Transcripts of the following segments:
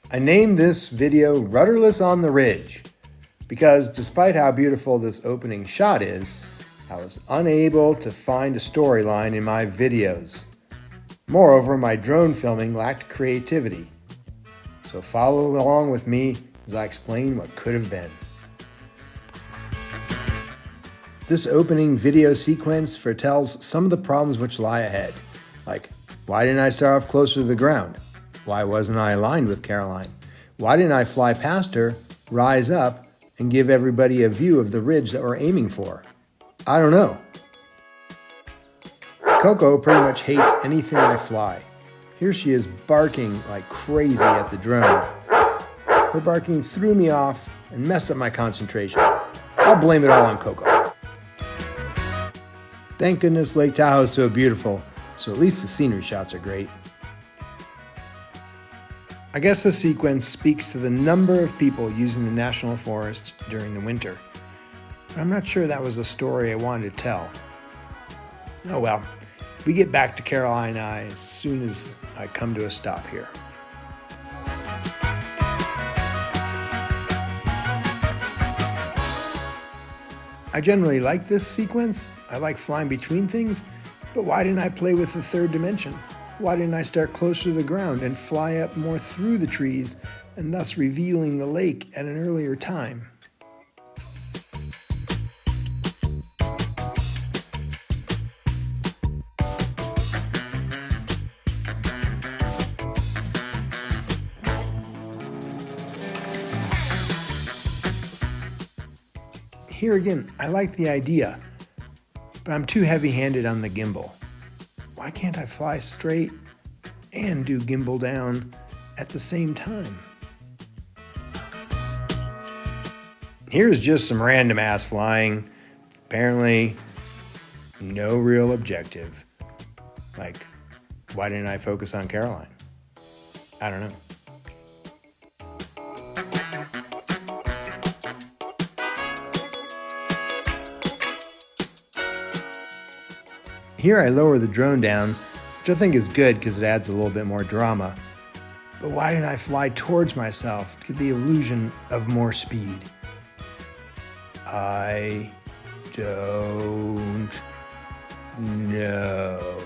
I named this video Rudderless on the Ridge because despite how beautiful this opening shot is, I was unable to find a storyline in my videos. Moreover, my drone filming lacked creativity. So follow along with me as I explain what could have been. This opening video sequence foretells some of the problems which lie ahead, like why didn't I start off closer to the ground? Why wasn't I aligned with Caroline? Why didn't I fly past her, rise up, and give everybody a view of the ridge that we're aiming for? I don't know. Coco pretty much hates anything I fly. Here she is barking like crazy at the drone. Her barking threw me off and messed up my concentration. I'll blame it all on Coco. Thank goodness Lake Tahoe is so beautiful, so at least the scenery shots are great. I guess this sequence speaks to the number of people using the National Forest during the winter, but I'm not sure that was the story I wanted to tell. Oh well, we get back to Caroline and I as soon as I come to a stop here. I generally like this sequence. I like flying between things, but why didn't I play with the third dimension? Why didn't I start closer to the ground and fly up more through the trees and thus revealing the lake at an earlier time? Here again, I like the idea, but I'm too heavy-handed on the gimbal. Why can't I fly straight and do gimbal down at the same time? Here's just some random ass flying. Apparently, no real objective. Like, why didn't I focus on Caroline? I don't know. Here I lower the drone down, which I think is good because it adds a little bit more drama. But why didn't I fly towards myself to get the illusion of more speed? I don't know.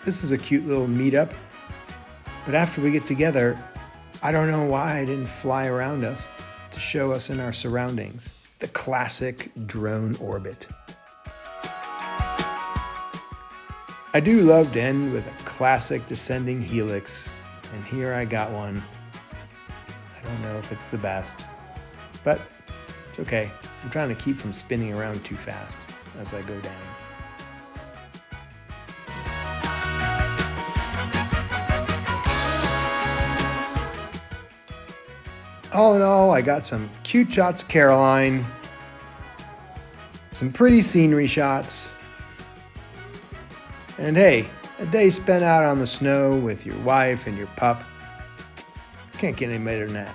This is a cute little meetup, but after we get together, I don't know why I didn't fly around us to show us in our surroundings. The classic drone orbit. I do love to end with a classic descending helix, and here I got one. I don't know if it's the best, but it's okay. I'm trying to keep from spinning around too fast as I go down. All in all, I got some cute shots of Caroline, some pretty scenery shots, and hey, a day spent out on the snow with your wife and your pup. Can't get any better than that.